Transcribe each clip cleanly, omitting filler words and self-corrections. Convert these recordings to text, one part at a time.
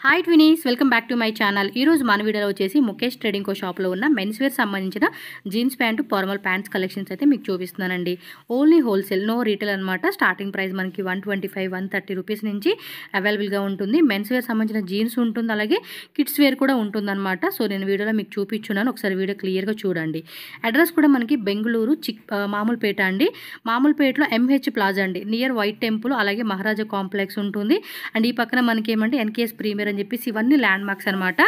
Hi twinnies, welcome back to my channel. ఈరోజు మన వీడియోలో వచ్చేసి ముఖేష్ ట్రేడింగ్ కో షాప్లో ఉన్న మెన్స్ వేర్ సంబంధించిన jeans pant, formal pants collections అయితే మీకు చూపిస్తున్నానండి. ఓన్లీ హోల్సేల్, నో రీటైల్ అనమాట. స్టార్టింగ్ ప్రైస్ మనకి 125, 130 రూపీస్ నుంచి అవైలబుల్గా ఉంటుంది. మెన్స్ వేర్ సంబంధించిన జీన్స్ ఉంటుంది, అలాగే కిడ్స్ వేర్ కూడా ఉంటుందన్నమాట. సో నేను వీడియోలో మీకు చూపించున్నాను, ఒకసారి వీడియో క్లియర్గా చూడండి. అడ్రస్ కూడా మనకి బెంగళూరు మామూలుపేట అండి. మామూలుపేటలో MH ప్లాజా అండి, నియర్ వైట్ టెంపుల్, అలాగే మహారాజా కాంప్లెక్స్ ఉంటుంది. అండ్ ఈ పక్కన మనకి ఏమంటే NKS ప్రీమియర్ అని చెప్పేసి ఇవన్నీ ల్యాండ్ మార్క్స్ అనమాట.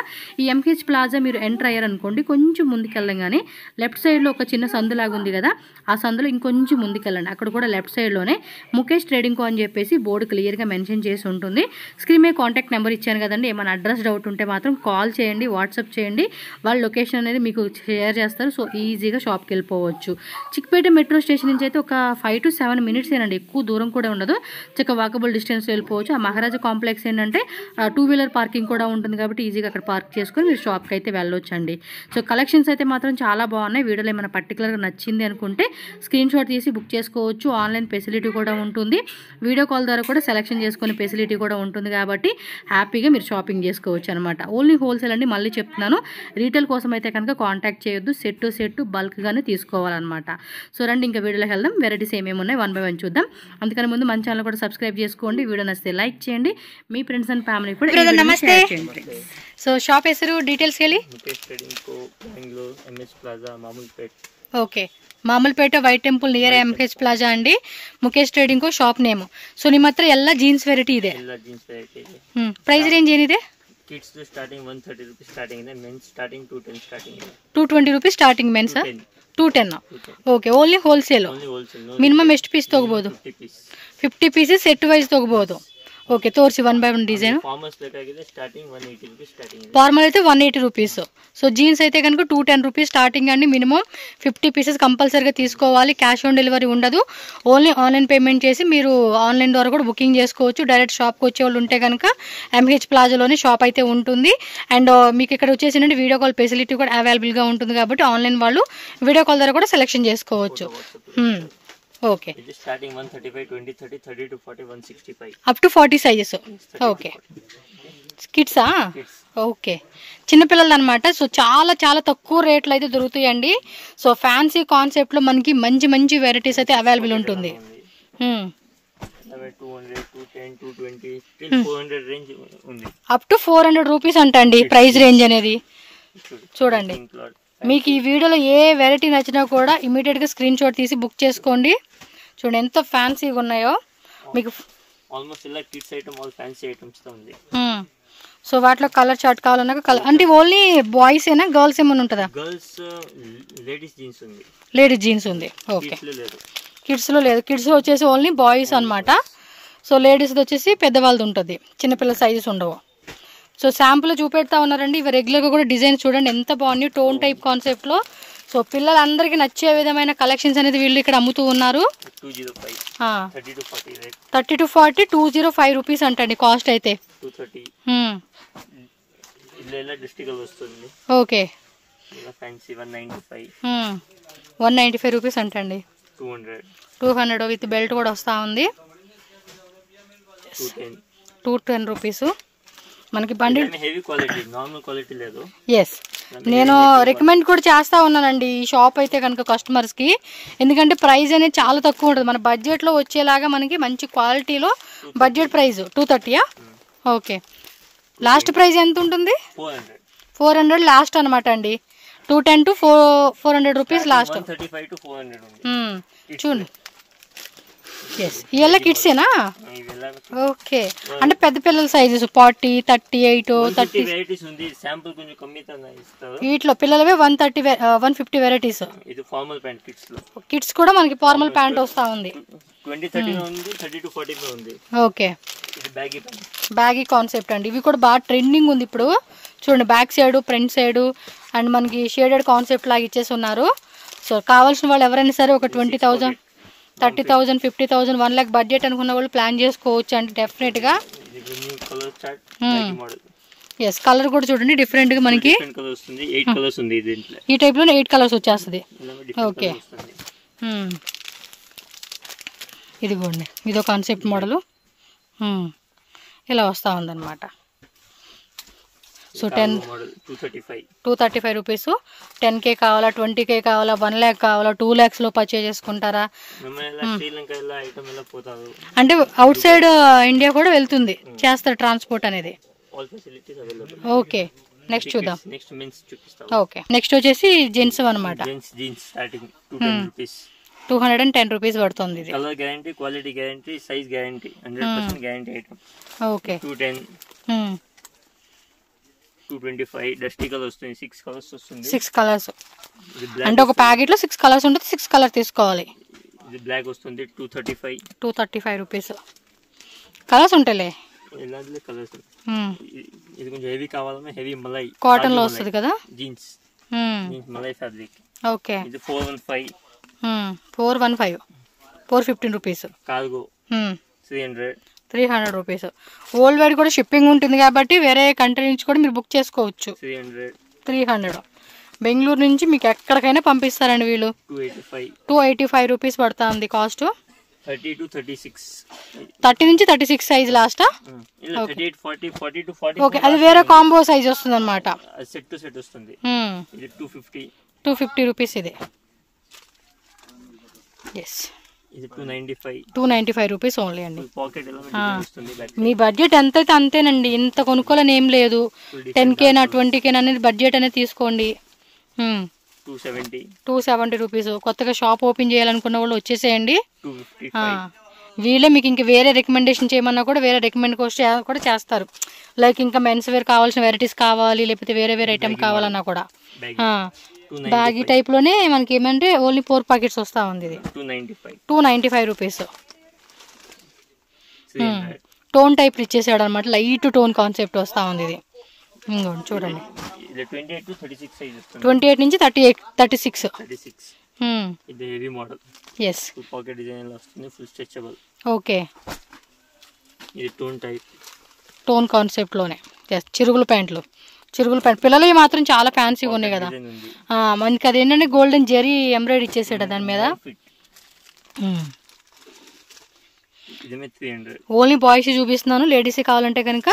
ఈ MH ప్లాజా మీరు ఎంటర్ అయ్యారనుకోండి, కొంచెం ముందుకెళ్ళగానే లెఫ్ట్ సైడ్లో ఒక చిన్న సందులాగా ఉంది కదా, ఆ సందులో ఇంకొంచెం ముందుకెళ్ళండి. అక్కడ కూడా లెఫ్ట్ సైడ్లోనే ముఖేష్ ట్రేడింగ్ కో అని చెప్పేసి బోర్డు క్లియర్గా మెన్షన్ చేసి ఉంటుంది. స్క్రీన్ మీద కాంటాక్ట్ నెంబర్ ఇచ్చాను కదండి. ఏమైనా అడ్రస్ డౌట్ ఉంటే మాత్రం కాల్ చేయండి, వాట్సాప్ చేయండి. వాళ్ళ లొకేషన్ అనేది మీకు షేర్ చేస్తారు. సో ఈజీగా షాప్కి వెళ్ళిపోవచ్చు. చిక్పేట మెట్రో స్టేషన్ నుంచి అయితే ఒక 5 to 7 minutes ఏనండి, ఎక్కువ దూరం కూడా ఉండదు. చక్కగా వాకబుల్ డిస్టెన్స్ వెళ్ళిపోవచ్చు. ఆ మహారాజా కాంప్లెక్స్ ఏంటంటే 2-wheeler పార్కింగ్ కూడా ఉంటుంది కాబట్టి ఈజీగా అక్కడ పార్క్ చేసుకొని మీరు షాప్కి అయితే వెళ్ళొచ్చండి. సో కలెక్షన్స్ అయితే మాత్రం చాలా బాగున్నాయి. వీడియోలో ఏమైనా పర్టికులర్గా నచ్చింది అనుకుంటే స్క్రీన్ షాట్ తీసి బుక్ చేసుకోవచ్చు. ఆన్లైన్ ఫెసిలిటీ కూడా ఉంటుంది. వీడియో కాల్ ద్వారా కూడా సెలెక్షన్ చేసుకునే ఫెసిలిటీ కూడా ఉంటుంది కాబట్టి హ్యాపీగా మీరు షాపింగ్ చేసుకోవచ్చు అనమాట. ఓన్లీ హోల్సేల్ అండి, మళ్ళీ చెప్తున్నాను. రీటైల్ కోసం అయితే కనుక కాంటాక్ట్ చేయొద్దు. సెట్ బల్క్గానే తీసుకోవాలన్నమాట. సో రండి ఇంకా వీడియోలోకి వెళ్దాం. వెరైటీస్ ఏమేమి ఉన్నాయి 1 by 1 చూద్దాం. అందుకని ముందు మన ఛానల్ కూడా సబ్స్క్రైబ్ చేసుకోండి. వీడియో నచ్చితే లైక్ చేయండి. మీ ఫ్రెండ్స్ అండ్ ఫ్యామిలీ కూడా నమస్తే. సో షాప్ ಹೆಸರು డీటెయిల్స్ ಹೇಳಿ. Mukesh trading co Bengaluru, MH plaza, Mamulpet. Okay, Mamulpet white temple near MH plaza ಅಂಡಿ. Mukesh trading co shop name. So ನಿಮ್ಮ ಹತ್ರ ಎಲ್ಲ ಜೀನ್ಸ್ ವೆರೈಟಿ ಇದೆ. ಎಲ್ಲ ಜೀನ್ಸ್ ವೆರೈಟಿ ಇದೆ. ಪ್ರೈಸ್ ರೇಂಜ್ ಏನಿದೆ? ಕಿಡ್ಸ್ ಸ್ಟಾರ್ಟಿಂಗ್ 130 ರೂಪೀಸ್ ಸ್ಟಾರ್ಟಿಂಗ್ ಇದೆ. ಮೆನ್ಸ್ ಸ್ಟಾರ್ಟಿಂಗ್ 210 ಸ್ಟಾರ್ಟಿಂಗ್ ಇದೆ. 220 rupees starting mens. 210. Okay, only wholesale. Minimum ಎಷ್ಟು ಪೀಸ್ ತಗೋಬಹುದು? 50 ಪೀಸಸ್ ಸೆಟ್ ವೈಸ್ ತಗೋಬಹುದು. ఓకే, తోర్సి 1 by 1 డిజైన్. ఫార్మల్స్ ಬೇಕಾಗಿದೆ స్టార్టింగ్ 180 రూపీస్ స్టార్టింగ్ ಇದೆ. ఫార్మల్ అయితే 180 రూపీస్. సో జీన్స్ అయితే కనుక 210 రూపీస్ స్టార్టింగ్ అండి. మినిమం 50 పీసెస్ కంపల్సరీగా తీసుకోవాలి. క్యాష్ ఆన్ డెలివరీ ఉండదు. ఓన్లీ ఆన్లైన్ పేమెంట్ చేసి మీరు ఆన్లైన్ ద్వారా కూడా బుకింగ్ చేసుకోవచ్చు. డైరెక్ట్ షాప్కి వచ్చే వాళ్ళు ఉంటే కనుక MH ప్లాజాలోనే షాప్ అయితే ఉంటుంది. అండ్ మీకు ఇక్కడ వచ్చేసిందంటే వీడియో కాల్ ఫెసిలిటీ కూడా అవైలబుల్గా ఉంటుంది కాబట్టి ఆన్లైన్ వాళ్ళు వీడియో కాల్ ద్వారా కూడా సెలెక్షన్ చేసుకోవచ్చు. Okay, starting 135, 20, 30, 30 to 40, 165 up to 40 sizes. Okay, కిడ్సా? ఓకే, చిన్నపిల్లలు అనమాట. సో చాలా చాలా తక్కువ రేట్లు అయితే దొరుకుతాయండి. సో ఫ్యాన్సీ కాన్సెప్ట్లో మనకి మంచి మంచి వెరైటీస్ అయితే అవైలబుల్ ఉంటుంది. 200, 210, 220 400 రేంజ్ ఉంది. అప్ టు 400 రూపీస్ అంట అండి ప్రైస్ రేంజ్ అనేది. చూడండి, మీకు ఈ వీడియోలో ఏ వెరైటీ నచ్చినా కూడా ఇమీడియట్గా స్క్రీన్ షాట్ తీసి బుక్ చేసుకోండి. చూడండి ఎంత ఫ్యాన్సీగా ఉన్నాయో. మీకు ఆల్మోస్ట్ ఇలా kids item, all fancy items తో ఉంది. సో వాటిలో కలర్ చార్ట్ కావాలన్నా కలర్ అంటే ఓన్లీ బాయ్స్ ఏనా, గర్ల్స్ ఏమైనా ఉంటుందా? గర్ల్స్ లేడీస్ జీన్స్ ఉంది. లేడీస్ జీన్స్ ఉంది. ఓకే, కిడ్స్లో లేదు. కిడ్స్ వచ్చేసి ఓన్లీ బాయ్స్ అనమాట. సో లేడీస్ది వచ్చేసి పెద్దవాళ్ళది ఉంటుంది, చిన్నపిల్లల సైజెస్ ఉండవు. సో శాంపుల్ చూపెడతా ఉన్నారండి. ఇవి రెగ్యులర్గా కూడా డిజైన్స్ చూడండి ఎంత బాగున్నాయి, టోన్ టైప్ కాన్సెప్ట్లో. సో పిల్లలందరికీ నచ్చే విధమైన కలెక్షన్స్ అనేది వీళ్ళు ఇక్కడ అమ్ముతూ ఉన్నారు. 30 to 40, 205 రూపీస్ అంటండి కాస్ట్ అయితే. ఓకే, 195 రూపీస్ అంటండి. 200 విత్ బెల్ట్ కూడా వస్తూ ఉంది. 210 రూపీస్ మనకి bundle. Heavy quality, normal quality లేదు. ఎస్, నేను రికమెండ్ కూడా చేస్తా ఉన్నానండి ఈ షాప్ అయితే కనుక కస్టమర్స్కి. ఎందుకంటే ప్రైస్ అనేది చాలా తక్కువ ఉంటుంది. మన బడ్జెట్లో వచ్చేలాగా మనకి మంచి క్వాలిటీలో budget price 230. Okay, last price ఎంత ఉంటుంది? 400 లాస్ట్ అనమాట అండి. 210 to 400 రూపీస్ లాస్ట్. చూడండి, ఎస్ ఇవల్ల కిడ్సేనా? ఓకే, అంటే పెద్ద పిల్లల సైజెస్ 40, 38, 30. వీటిలో పిల్లలవే 130, 150 వెరైటీస్. కిడ్స్ కూడా మనకి ఫార్మల్ ప్యాంట్ వస్తా ఉంది. ఓకే, బ్యాగీ కాన్సెప్ట్ అండి. ఇవి కూడా బాగా ట్రెండింగ్ ఉంది ఇప్పుడు. చూడండి, back side, front side and మనకి షేడెడ్ కాన్సెప్ట్ లాగా ఇచ్చేసి ఉన్నారు. సో కావాల్సిన వాళ్ళు ఎవరైనా సరే ఒక 20,000, 30,000, 50,000, 1 lakh బడ్జెట్ అనుకున్న వాళ్ళు ప్లాన్ చేసుకోవచ్చు అండి డెఫినెట్గా. ఎస్, కలర్ కూడా చూడండి డిఫరెంట్గా మనకి ఈ టైప్లో 8 కలర్స్ వచ్చేస్తుంది. ఓకే, ఇదిగోండి ఇదో కాన్సెప్ట్ మోడలు ఇలా వస్తూ ఉందన్నమాట. So 10 model 235. 235 రూపీస్. 10K కావాలా, 20K కావాలా, 1 lakh కావాలా, 2 lakhs లో పర్చేజ్ చేసుకుంటారా? శ్రీలంక ఇలా ఐటమ్ ఎలా పోతారు అంటే అవుట్ సైడ్ ఇండియా కూడా వెళ్తుంది, చేస్తారు ట్రాన్స్పోర్ట్ అనేది. All facilities available. Okay, next చూద్దాం. నెక్స్ట్ మెన్స్ చూపిస్తాం. ఓకే, నెక్స్ట్ వచ్చేసి జెంట్స్ అనమాట. Jeans starting 210 rupees. 210 రూపీస్ పడుతుంది ఇది. Colour guarantee, quality guarantee, size guarantee, 100% guarantee item. Okay, 210, 225 dusty colour వస్తుంది. 6 కలర్స్ వస్తుంది. 6 కలర్స్ అంటే ఒక ప్యాకెట్ లో 6 కలర్స్ ఉంటుంది. 6 కలర్ తీసుకోవాలి. ఇది బ్లాక్ వస్తుంది 235. 235 రూపీస్. కలర్స్ ఉంటాయిలే, ఇలాంటి కలర్స్. ఇది కొంచెం హెవీ కావాలన్నా హెవీ మలై కాటన్ లో వస్తుంది కదా. Jeans malai fabric. ఓకే, ఇది 415. 415, 415 rupees. Cargo 300. 300 rupees. World wide కూడా షిప్పింగ్ ఉంటుంది కాబట్టి వేరే కంట్రీ నుంచి కూడా మీరు బుక్ చేసుకోవచ్చు. 300. బెంగళూరు నుంచి మీకు ఎక్కడికైనా పంపిస్తారండి వీళ్ళు. 285 రూపీస్ పడుతుంది ఉంది కాస్ట్. 30 to 36. 30 నుంచి 36 సైజ్ లాస్ట్. 38, 40, 40 to 40. ఓకే, అది వేరే కాంబో సైజ్ వస్తుంది అనమాట. సెట్ టు సెట్ వస్తుంది. ఇది 250 రూపీస్ ఇది. ఎస్, ఇది 295. 295 రూపీస్ ఓన్లీ అండి. పాకెట్ ఎలా వస్తుంది. మీ బడ్జెట్ ఎంత అయితే అంతేనండి, ఇంత కొనుక్కోవాలని ఏం లేదు. 10K నా 20K అనేది బడ్జెట్ అనేది తీసుకోండి. 270 రూపీస్. కొత్తగా షాప్ ఓపెన్ చేయాలనుకున్న వాళ్ళు వచ్చేసేయండి. 255. వీళ్ళే మీకు ఇంకా వేరే రికమెండేషన్ చేయమన్నా కూడా వేరే రికమెండ్ కూడా చేస్తారు. లైక్ ఇంకా మెన్స్ వేర్ కావాల్సిన వెరైటీస్ కావాలి, లేకపోతే వేరే వేరే ఐటమ్ కావాలన్నా కూడా. బ్యాగీ టైప్ లోనే మనకి ఏమంటే ఓన్లీ 4 ప్యాకెట్స్ వస్తా ఉంది. ఇది 295 రూపీస్. టోన్ టైప్ ఇచ్చేసాడు అనమాట, లైట్ టోన్ కాన్సెప్ట్ వస్తా ఉంది ఇది. చూడండి, 28 నుంచి 36. ఇది heavy model. Yes, pocket design వస్తుంది, ఫుల్ స్ట్రెచబుల్. ఓకే, ఇది టోన్ టైప్, టోన్ కాన్సెప్ట్ లోనే. చిరుగుల ప్యాంట్ పిల్లలు మాత్రం చాలా ఫ్యాన్సీగా ఉన్నాయి కదా. మనకి అది ఏంటంటే గోల్డెన్ జెరీ ఎంబ్రాయిడరీ ఇచ్చేసాడు దాని మీద. ఓన్లీ బాయ్స్ చూపిస్తున్నాను, లేడీస్ కావాలంటే కనుక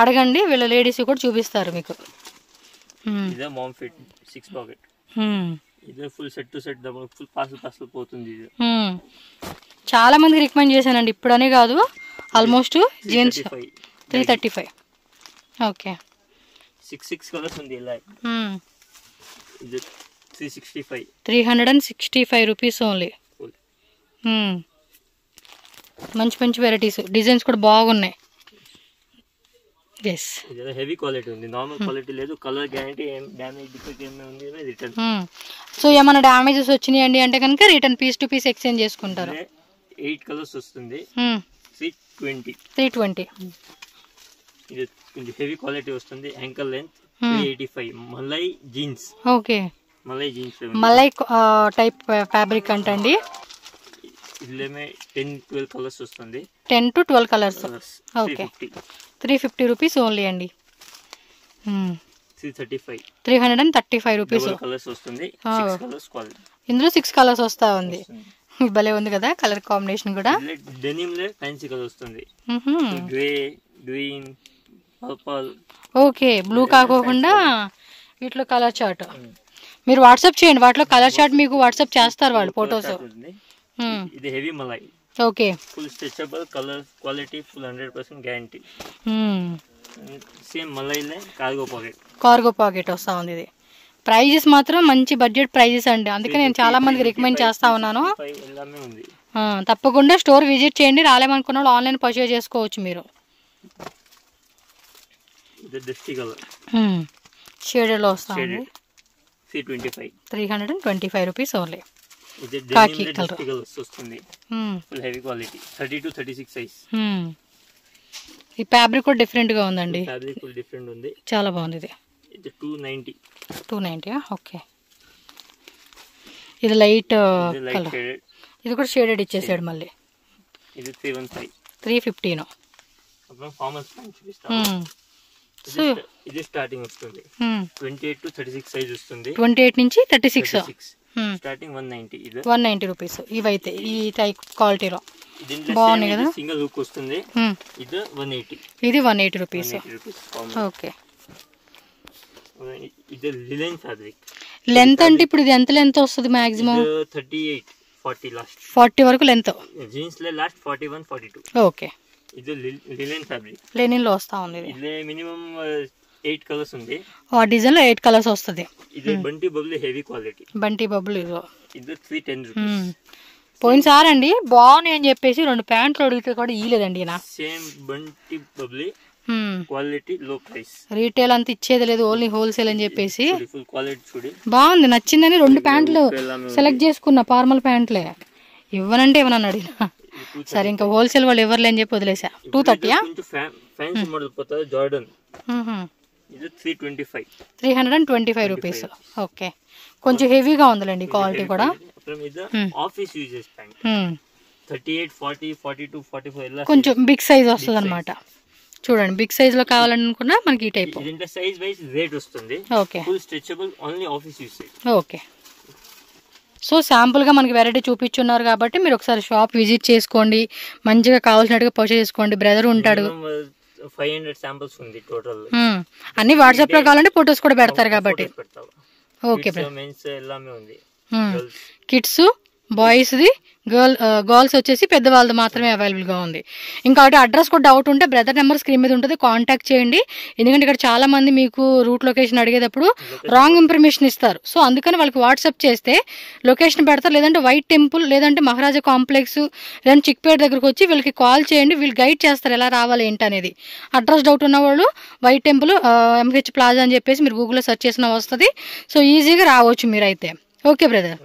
అడగండి, వీళ్ళ లేడీస్ కూడా చూపిస్తారు మీకు. చాలా మందికి రికమెండ్ చేశానండి, ఇప్పుడనే కాదు, ఆల్మోస్ట్ జీన్స్ 335. ఓకే, 6 కలర్స్ ఉంది. ఇలా ఇది 365. 365 రూపీస్ ఓన్లీ. మంచి మంచి వెరైటీస్, డిజైన్స్ కూడా బాగున్నాయి. ఎస్, ఇది హెవీ క్వాలిటీ ఉంది, నార్మల్ క్వాలిటీ లేదు. కలర్ గ్యారంటీ, డ్యామేజ్ డిఫెక్ట్ ఏమైనా ఉంది రిటర్న్. సో ఏమైనా డ్యామేజెస్ వచ్చినాయండి అంటే కనుక return piece to piece exchange చేసుకుంటారు. 8 కలర్స్ వస్తుంది. 320. ఇది కొంచెం హెవీ క్వాలిటీ వస్తుంది. Ankle length 385. Malai jeans. Okay, malai jeans, malai type fabric అంటండి. ఇదిలేమే 10-12 కలర్స్ వస్తుంది. 10 to 12 colours. Okay, 350 rupees only అండి. 335 రూపీస్. కలర్స్ వస్తుంది. 6 కలర్స్ క్వాలిటీ. ఇందులో 6 కలర్స్ వస్తా ఉంది. భలే ఉంది కదా కలర్ కాంబినేషన్ కూడా. డెనిమ్ లో ఫ్యాన్సీ కలర్ వస్తుంది. Grey, green, purple. Okay, blue కాకోకుండా వీటిలో కలర్ చార్ట్ మీరు వాట్సాప్ చేయండి, వాటిలో కలర్ చార్ట్ మీకు వాట్సాప్ చేస్తారు వాళ్ళు ఫోటోస్. ఇది హెవీ మలై. Okay, full stretchable, colour quality full 100% guarantee. Same మలైలే కార్గో పాకెట్ వస్తా ఉంది. ఇది ప్రైజెస్ మాత్రం మంచి బడ్జెట్ ప్రైజెస్ అండి, అందుకే నేను చాలా మందికి రికమెండ్ చేస్తా ఉన్నాను. తప్పకుండా స్టోర్ విజిట్ చేయండి. రాలేమనుకున్న వాళ్ళు ఆన్లైన్ పర్చేజ్ చేసుకోవచ్చు మీరు. షేడెడ్ లో వస్తా ఉంది. 325 రూపీస్ ఓన్లీ. కాకి కలర్ వస్తుంది. Full heavy quality. 30 to 36 size. ఈ ఫ్యాబ్రిక్ కూడా డిఫరెంట్ గా ఉందండి. ఫ్యాబ్రిక్ కూడా డిఫరెంట్ ఉంది, చాలా బాగుంది. ఇది 290. ఓకే, ఇది లైట్ కలర్. ఇది కూడా షేడెడ్ ఇచ్చేసాడు మళ్ళీ. ఇది 315. 315. ఫార్మల్ ప్యాంట్ చూపిస్తా. ఇది స్టార్టింగ్ వస్తుంది 28 to 36 సైజ్ వస్తుంది. 28 నుంచి 36 స్టార్టింగ్ 190. ఇది 190 రూపీస్. ఇవైతే ఈ టైప్ క్వాలిటీలో బాగున్నాయి కదా. సింగిల్ లుక్ వస్తుంది. ఇది 180. ఇది 180 రూపీస్. ఓకే, ఇది లినెన్ ఫ్యాబ్రిక్. లెంత్ అంటే ఇప్పుడు ఇది ఎంత లెంత్ వస్తుంది మాక్సిమం? 38-40 లాస్ట్. 40 వరకు లెంత్. జీన్స్ లో లాస్ట్ 41-42. ఓకే. ఇది లినెన్ ఫ్యాబ్రిక్. లెనిన్ లో వస్తా ఉంది. ఇది మినిమం 8 కలర్స్ ఉంది. ఆ డిజైన్ లో 8 కలర్స్ వస్తుంది. ఇది Bunty bubble heavy quality. Bunty bubble ఇది 310 రూపీస్. పోయినసారి అండి బాగున్నాయి అని చెప్పేసి 2 ప్యాంట్లు అడిగితే కూడా ఇయలేదండి నా. సేమ్ బంటి బబుల్ క్వాలిటీ, లో ప్రైస్. రీటైల్ అంత ఇచ్చేది లేదు, ఓన్లీ హోల్సేల్ అని చెప్పేసి. ఫుల్ క్వాలిటీ చూడి బాగుంది, నచ్చిందని 2 ప్యాంట్లు సెలెక్ట్ చేసుకున్నా, ఫార్మల్ ప్యాంట్లే. ఇవ్వనంటే ఇవ్వనని అడిగినా. సరే ఇంకా హోల్సేల్ వాళ్ళు ఎవరు లేని చెప్పి వదిలేసా. 230. ఫ్యాన్సీ మోడల్ పోతుంది జార్డన్. ఇది 325 రూపీస్. ఓకే, కొంచెం హెవీగా ఉందిలేండి క్వాలిటీ కూడా. ఆఫీస్ యూజెస్ ప్యాంట్ 38, 40, 42, 44 కొంచెం బిగ్ సైజ్ వస్తుంది అనమాట. చూడండి, బిగ్ సైజ్ లో కావాలనుకున్నా మనకి ఈ టైప్. దీంట్లో సైజ్ వైజ్ రేట్ వస్తుంది. Okay, full stretchable, only office usage. Okay. So శాంపుల్గా మనకి వెరైటీ చూపించున్నారు కాబట్టి మీరు ఒకసారి షాప్ విజిట్ చేసుకోండి, మంచిగా కావాల్సినట్టుగా పర్చేస్ చేసుకోండి. బ్రదర్ ఉంటాడు. 500 శాంపుల్స్ ఉంది టోటల్. అన్ని వాట్సాప్ లో కావాలంటే ఫొటోస్ కూడా పెడతారు కాబట్టి. ఓకే, కిడ్స్, బాయ్స్ది, గర్ల్స్ వచ్చేసి పెద్దవాళ్ళది మాత్రమే అవైలబుల్గా ఉంది. ఇంకొకటి అడ్రస్ కూడా డౌట్ ఉంటే బ్రదర్ నెంబర్ స్క్రీన్ మీద ఉంటుంది, కాంటాక్ట్ చేయండి. ఎందుకంటే ఇక్కడ చాలా మంది మీకు రూట్ లొకేషన్ అడిగేటప్పుడు రాంగ్ ఇన్ఫర్మేషన్ ఇస్తారు. సో అందుకని వాళ్ళకి వాట్సాప్ చేస్తే లొకేషన్ పెడతారు. లేదంటే వైట్ టెంపుల్, లేదంటే మహారాజా కాంప్లెక్స్, లేదంటే చిక్పేట దగ్గరకు వచ్చి వీళ్ళకి కాల్ చేయండి, వీళ్ళు గైడ్ చేస్తారు ఎలా రావాలి ఏంటి అనేది. అడ్రస్ డౌట్ ఉన్న వాళ్ళు వైట్ టెంపుల్, ఎంహెచ్ ప్లాజా అని చెప్పేసి మీరు గూగుల్లో సెర్చ్ చేసినా వస్తుంది. సో ఈజీగా రావచ్చు మీరైతే. Okay brother.